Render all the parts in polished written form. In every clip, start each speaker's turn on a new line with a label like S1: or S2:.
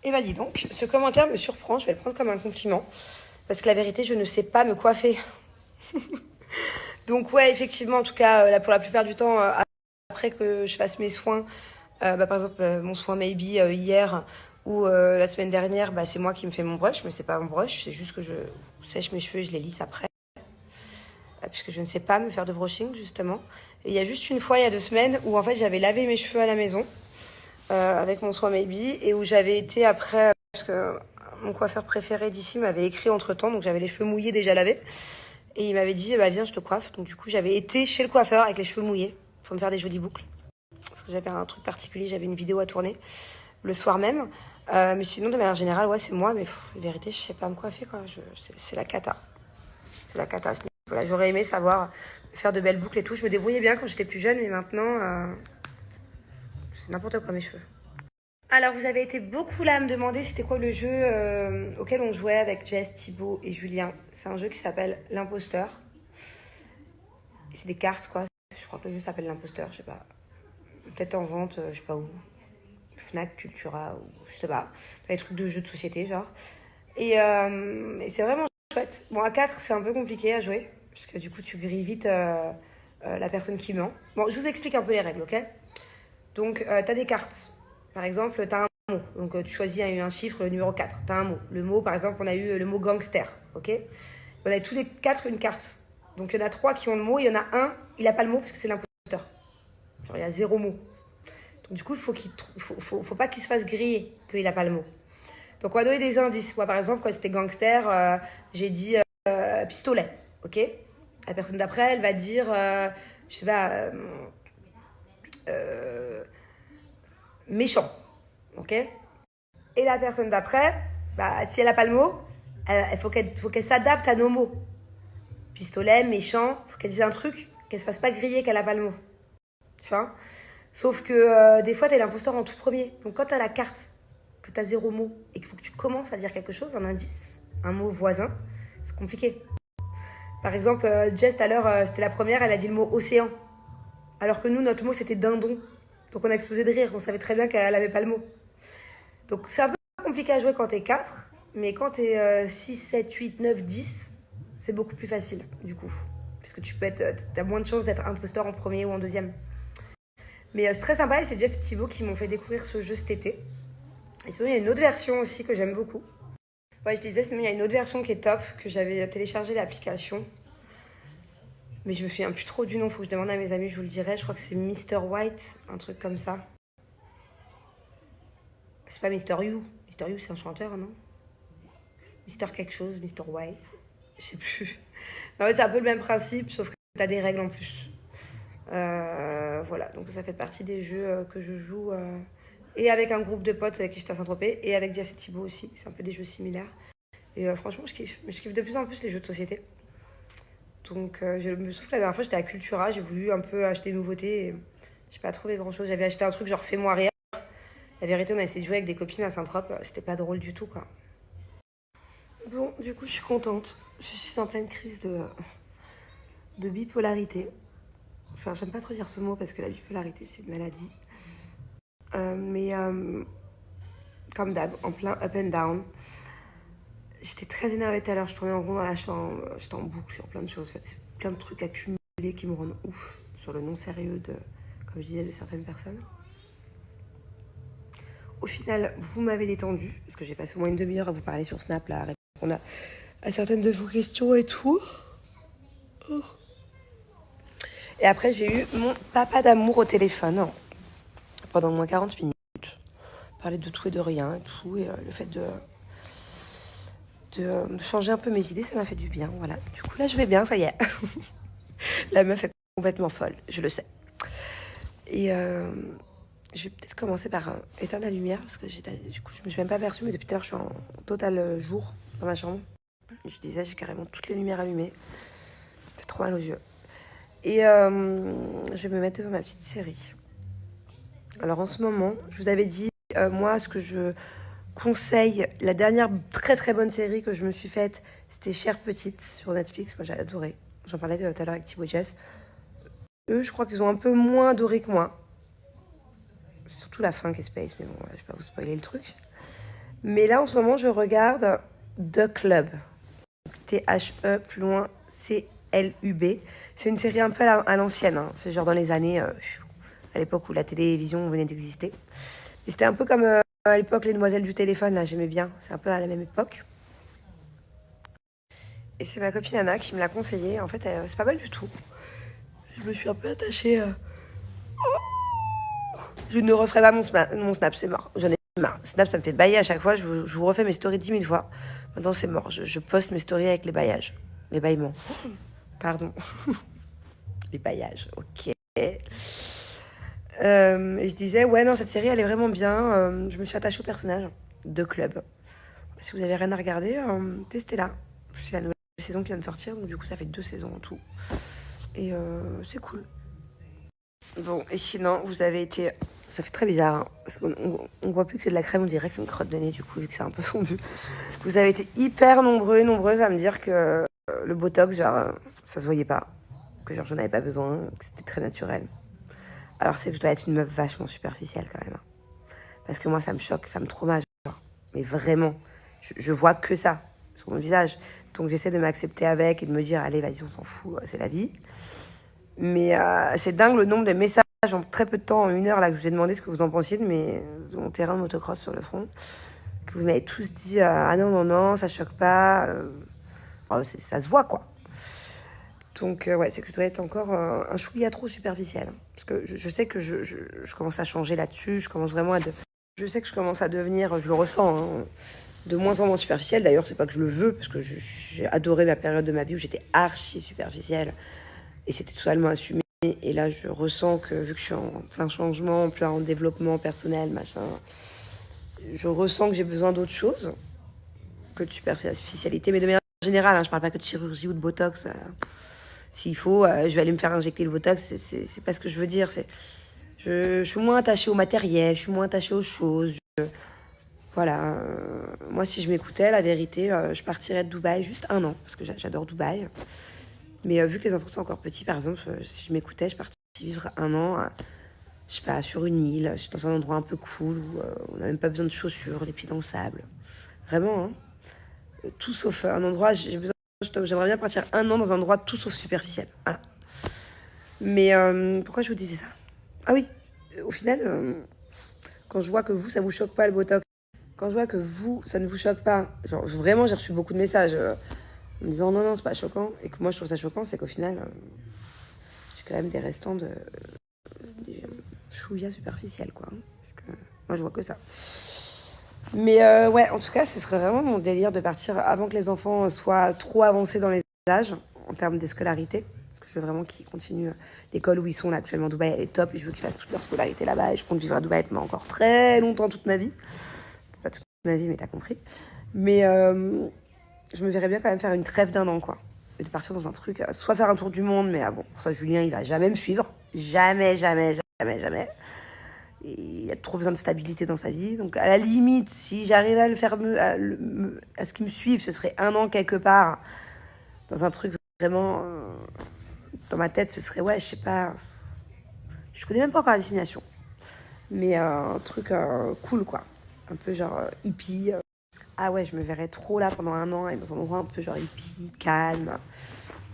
S1: Et bah dis donc, ce commentaire me surprend, je vais le prendre comme un compliment. Parce que la vérité, je ne sais pas me coiffer. Donc ouais, effectivement, en tout cas, là, pour la plupart du temps, après que je fasse mes soins, par exemple, mon soin maybe hier ou la semaine dernière, c'est moi qui me fais mon brush, mais c'est pas mon brush, c'est juste que je sèche mes cheveux et je les lisse après. Puisque je ne sais pas me faire de brushing, justement. Et il y a juste une fois, il y a 2 semaines, où en fait, j'avais lavé mes cheveux à la maison. Avec mon soin maybe et où j'avais été après parce que mon coiffeur préféré d'ici m'avait écrit entre temps, donc j'avais les cheveux mouillés déjà lavés et il m'avait dit viens je te coiffe. Donc du coup j'avais été chez le coiffeur avec les cheveux mouillés pour me faire des jolies boucles parce que j'avais un truc particulier, j'avais une vidéo à tourner le soir même. Mais sinon de manière générale ouais c'est moi, mais la vérité je sais pas me coiffer quoi. C'est la cata, c'est la cata à ce niveau-là. J'aurais aimé savoir faire de belles boucles et tout, je me débrouillais bien quand j'étais plus jeune, mais maintenant c'est n'importe quoi mes cheveux. Alors, vous avez été beaucoup là à me demander c'était quoi le jeu auquel on jouait avec Jess, Thibaut et Julien. C'est un jeu qui s'appelle l'imposteur. C'est des cartes, quoi. Je crois que le jeu s'appelle l'imposteur, je sais pas. Peut-être en vente, je sais pas où. Fnac, Cultura, ou je sais pas. Des trucs de jeux de société, genre. Et c'est vraiment chouette. Bon, à 4, c'est un peu compliqué à jouer. Parce que du coup, tu grilles vite la personne qui ment. Bon, je vous explique un peu les règles, ok? Donc, t'as des cartes. Par exemple, t'as un mot. Donc, tu choisis un chiffre, le numéro 4. T'as un mot. Le mot, par exemple, on a eu le mot gangster. Ok? On a tous les 4 une carte. Donc, il y en a 3 qui ont le mot. Il y en a un, il n'a pas le mot parce que c'est l'imposteur. Genre, il y a 0 mot. Donc, du coup, faut pas qu'il se fasse griller qu'il n'a pas le mot. Donc, on va donner des indices. Moi, par exemple, quand c'était gangster, j'ai dit pistolet. Ok? La personne d'après, elle va dire, je sais pas, méchant. Ok? Et la personne d'après, si elle n'a pas le mot, il faut qu'elle s'adapte à nos mots. Pistolet, méchant, il faut qu'elle dise un truc, qu'elle se fasse pas griller, qu'elle n'a pas le mot. Tu vois? Sauf que des fois, tu es l'imposteur en tout premier. Donc quand tu as la carte, que tu as 0 mot, et qu'il faut que tu commences à dire quelque chose, un indice, un mot voisin, c'est compliqué. Par exemple, Jess, tout à l'heure, c'était la première, elle a dit le mot océan. Alors que nous, notre mot, c'était dindon. Donc on a explosé de rire, on savait très bien qu'elle n'avait pas le mot. Donc c'est un peu compliqué à jouer quand t'es 4, mais quand t'es 6, 7, 8, 9, 10, c'est beaucoup plus facile du coup. Puisque t'as moins de chances d'être imposteur en premier ou en deuxième. Mais c'est très sympa et c'est Jess et Thibaut qui m'ont fait découvrir ce jeu cet été. Et sinon, il y a une autre version aussi que j'aime beaucoup. Ouais, je disais, sinon, il y a une autre version qui est top, que j'avais téléchargé l'application. Mais je me souviens plus trop du nom, faut que je demande à mes amis, je vous le dirai. Je crois que c'est Mr. White, un truc comme ça. C'est pas Mr. You. Mr. You, c'est un chanteur, non? Mister quelque chose, Mister White, je sais plus. Non, mais c'est un peu le même principe, sauf que tu as des règles en plus. Voilà, donc ça fait partie des jeux que je joue. Et avec un groupe de potes avec qui je t'ai Saint-Tropez, et avec Dias et Thibaut aussi. C'est un peu des jeux similaires. Et franchement, je kiffe. Mais je kiffe de plus en plus les jeux de société. Donc, sauf que la dernière fois, j'étais à Cultura, j'ai voulu un peu acheter des nouveautés. Et j'ai pas trouvé grand chose. J'avais acheté un truc genre fais-moi rire. La vérité, on a essayé de jouer avec des copines à Saint-Tropez. C'était pas drôle du tout, quoi. Bon, du coup, je suis contente. Je suis en pleine crise de bipolarité. Enfin, j'aime pas trop dire ce mot parce que la bipolarité, c'est une maladie. Mais comme d'hab, en plein up and down. J'étais très énervée tout à l'heure. Je tournais en rond dans la chambre. J'étais en boucle sur plein de choses. En fait, c'est plein de trucs accumulés qui me rendent ouf sur le non-sérieux comme je disais, de certaines personnes. Au final, vous m'avez détendu parce que j'ai passé au moins une demi-heure à vous parler sur Snap, là, à répondre à certaines de vos questions et tout. Oh. Et après, j'ai eu mon papa d'amour au téléphone pendant au moins 40 minutes. Parler de tout et de rien et tout. Et le fait de changer un peu mes idées, ça m'a fait du bien. Voilà. Du coup, là, je vais bien, ça y est. La meuf est complètement folle, je le sais. Et je vais peut-être commencer par éteindre la lumière parce que du coup, je me suis même pas aperçue, mais depuis tout à l'heure, je suis en total jour dans ma chambre. Je disais, j'ai carrément toutes les lumières allumées. Ça fait trop mal aux yeux. Et je vais me mettre devant ma petite série. Alors en ce moment, je vous avais dit, moi, ce que je conseille, la dernière très très bonne série que je me suis faite, c'était Chère Petite sur Netflix. Moi, j'ai adoré. J'en parlais tout à l'heure avec Thibaut et Jess. Eux, je crois qu'ils ont un peu moins adoré que moi. C'est surtout la fin qui est space, mais bon, je vais pas vous spoiler le truc. Mais là, en ce moment, je regarde The Club. T-H-E, plus loin, C-L-U-B. C'est une série un peu à l'ancienne. Hein. C'est genre dans les années, à l'époque où la télévision venait d'exister. Et c'était un peu comme à l'époque Les Demoiselles du téléphone, là, j'aimais bien. C'est un peu à la même époque. Et c'est ma copine Anna qui me l'a conseillé. En fait, c'est pas mal du tout. Je me suis un peu attachée. Je ne referai pas mon Snap, c'est mort. J'en ai marre. Snap, ça me fait bailler à chaque fois. Je vous refais mes stories 10 000 fois. Maintenant, c'est mort. Je poste mes stories avec les baillages. Les bâillements. Pardon. Les baillages, ok. Et je disais, ouais, non, cette série, elle est vraiment bien. Je me suis attachée au personnage de Club. Si vous avez rien à regarder, testez-la. C'est la nouvelle saison qui vient de sortir, donc du coup, ça fait 2 saisons en tout. Et c'est cool. Bon, et sinon, vous avez été... Ça fait très bizarre, hein, parce qu'on voit plus que c'est de la crème, on dirait que c'est une crotte de nez, du coup, vu que c'est un peu fondu. Vous avez été hyper nombreuses à me dire que le Botox, genre, ça se voyait pas. Que genre, j'en avais pas besoin, que c'était très naturel. Alors, c'est que je dois être une meuf vachement superficielle, quand même. Hein. Parce que moi, ça me choque, ça me traumatise. Mais vraiment, je vois que ça, sur mon visage. Donc, j'essaie de m'accepter avec et de me dire, allez, vas-y, on s'en fout, c'est la vie. Mais c'est dingue le nombre de messages en très peu de temps, en 1 heure, là, que je vous ai demandé ce que vous en pensiez de mon terrain de motocross sur le front. Que vous m'avez tous dit, ah non, non, non, ça choque pas. Ça se voit, quoi. Donc, ouais, c'est que je dois être encore un chouïa trop superficiel. Parce que je sais que je commence à changer là-dessus. Je commence vraiment je sais que je commence à devenir, je le ressens, hein, de moins en moins superficielle. D'ailleurs, c'est pas que je le veux, parce que j'ai adoré ma période de ma vie où j'étais archi superficielle. Et c'était totalement assumé. Et là, je ressens que, vu que je suis en plein changement, en plein développement personnel, machin, je ressens que j'ai besoin d'autre chose que de superficialité. Mais de manière générale, hein, je parle pas que de chirurgie ou de botox. S'il faut, je vais aller me faire injecter le botox. C'est pas ce que je veux dire. Je suis moins attachée au matériel, je suis moins attachée aux choses. Voilà. Moi, si je m'écoutais, la vérité, je partirais de Dubaï juste 1 an, parce que j'adore Dubaï. Mais vu que les enfants sont encore petits, par exemple, si je m'écoutais, je partirais vivre 1 an, je sais pas, sur une île, dans un endroit un peu cool, où on n'a même pas besoin de chaussures, les pieds dans le sable. Vraiment, hein. Tout sauf un endroit, j'aimerais bien partir 1 an dans un endroit tout sauf superficiel. Voilà. Mais pourquoi je vous disais ça? Ah oui, au final, quand je vois que vous, ça vous choque pas le Botox, quand je vois que vous, ça ne vous choque pas, genre vraiment, j'ai reçu beaucoup de messages en me disant non, non, c'est pas choquant, et que moi je trouve ça choquant, c'est qu'au final, j'ai quand même des restants des chouïas superficiels, quoi. Hein, parce que moi je vois que ça. Mais ouais, en tout cas, ce serait vraiment mon délire de partir avant que les enfants soient trop avancés dans les âges, en termes de scolarité. Parce que je veux vraiment qu'ils continuent l'école où ils sont là actuellement. Dubaï, elle est top, et je veux qu'ils fassent toute leur scolarité là-bas. Et je compte vivre à Dubaï pendant encore très longtemps, toute ma vie. Pas toute ma vie, mais t'as compris. Mais je me verrais bien quand même faire une trêve d'1 an, quoi. Et de partir dans un truc, soit faire un tour du monde, mais bon, pour ça, Julien, il va jamais me suivre. Jamais, jamais, jamais, jamais. Et il a trop besoin de stabilité dans sa vie. Donc, à la limite, si j'arrivais à le faire à ce qu'il me suive, ce serait 1 an quelque part, dans un truc vraiment... dans ma tête, ce serait, ouais, je sais pas... Je connais même pas encore la destination. Mais un truc cool, quoi. Un peu genre hippie. Ah ouais, je me verrais trop là pendant 1 an, et dans un endroit un peu genre hippie, calme,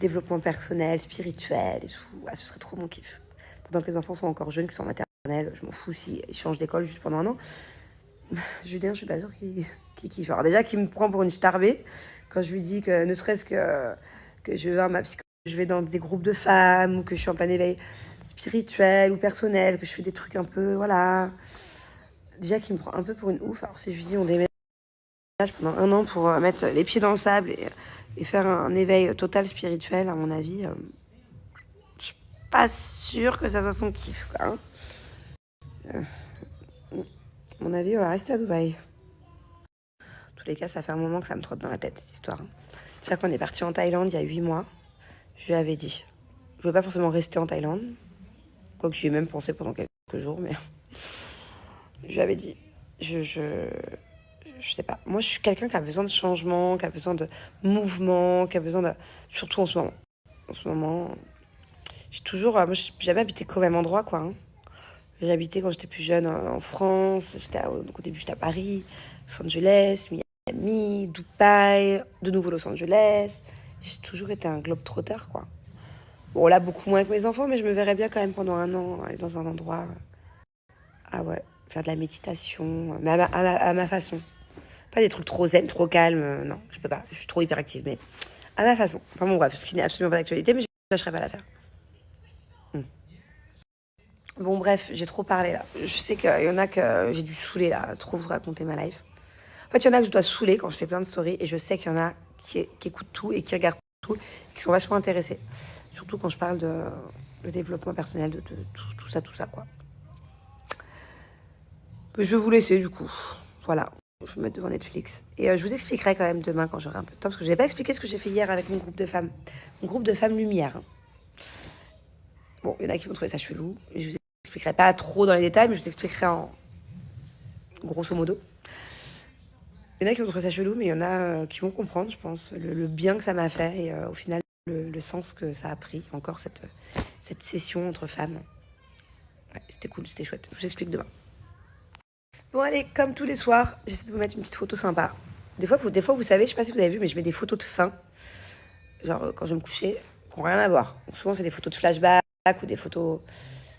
S1: développement personnel, spirituel et tout. Ah, ce serait trop mon kiff. Pendant que les enfants sont encore jeunes, qu'ils sont en maternelle, je m'en fous s'ils changent d'école juste pendant 1 an. Julien, je suis pas sûre qu'il kiffe. Alors déjà, qu'il me prend pour une starbée quand je lui dis que ne serait-ce que je vais voir ma psychologue, je vais dans des groupes de femmes, ou que je suis en plein éveil spirituel ou personnel, que je fais des trucs un peu, voilà. Déjà, qu'il me prend un peu pour une ouf. Alors si je lui dis on déménage pendant 1 an pour mettre les pieds dans le sable et faire un éveil total spirituel, à mon avis, je suis pas sûre que ça soit son kiff, quoi. Hein. À mon avis, on va rester à Dubaï. En tous les cas, ça fait un moment que ça me trotte dans la tête, cette histoire. C'est-à-dire qu'on est parti en Thaïlande il y a 8 mois. Je lui avais dit. Je ne voulais pas forcément rester en Thaïlande. Quoique j'y ai même pensé pendant quelques jours, mais... Je lui avais dit. Je sais pas. Moi, je suis quelqu'un qui a besoin de changement, qui a besoin de mouvement, qui a besoin de... Surtout en ce moment. En ce moment, j'ai toujours... moi, j'ai jamais habité qu'au même endroit, quoi. Hein. J'habitais quand j'étais plus jeune en France. Donc au début, j'étais à Paris, Los Angeles, Miami, Dubaï, de nouveau Los Angeles. J'ai toujours été un globe-trotter, quoi. Bon, là, beaucoup moins avec mes enfants, mais je me verrais bien quand même pendant un an aller dans un endroit. Ah ouais, faire de la méditation, mais à ma façon. Pas des trucs trop zen, trop calmes, non, je peux pas. Je suis trop hyperactive, mais à ma façon. Enfin bon, bref, ce qui n'est absolument pas d'actualité, mais je ne lâcherai pas à la faire. Hmm. Bon, bref, j'ai trop parlé là. Je sais qu'il y en a que j'ai dû saouler là, trop vous raconter ma life. En fait, il y en a que je dois saouler quand je fais plein de stories, et je sais qu'il y en a qui écoutent tout et qui regardent tout, et qui sont vachement intéressés. Surtout quand je parle de développement personnel, de tout ça, quoi. Je vais vous laisser du coup. Voilà. Je vais me mettre devant Netflix. Et je vous expliquerai quand même demain quand j'aurai un peu de temps. Parce que je n'ai pas expliqué ce que j'ai fait hier avec mon groupe de femmes. Mon groupe de femmes lumière. Hein. Bon, il y en a qui vont trouver ça chelou. Je vous expliquerai pas trop dans les détails, mais je vous expliquerai en grosso modo. Il y en a qui vont trouver ça chelou, mais il y en a qui vont comprendre, je pense, le bien que ça m'a fait. Et au final, le sens que ça a pris. Encore cette session entre femmes. Ouais, c'était cool, c'était chouette. Je vous explique demain. Bon allez, comme tous les soirs, j'essaie de vous mettre une petite photo sympa. Des fois, vous savez, je sais pas si vous avez vu, mais je mets des photos de fin. Genre quand je vais me coucher, qui n'ont rien à voir. Donc, souvent, c'est des photos de flashback ou des photos...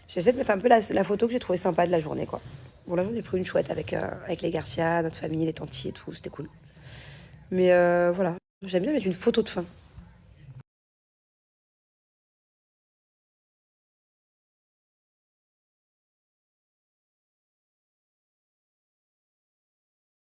S1: J'essaie de mettre un peu la photo que j'ai trouvée sympa de la journée, quoi. Bon, là, j'en ai pris une chouette avec les Garcia, notre famille, les tantis et tout, c'était cool. Mais voilà, j'aime bien mettre une photo de fin.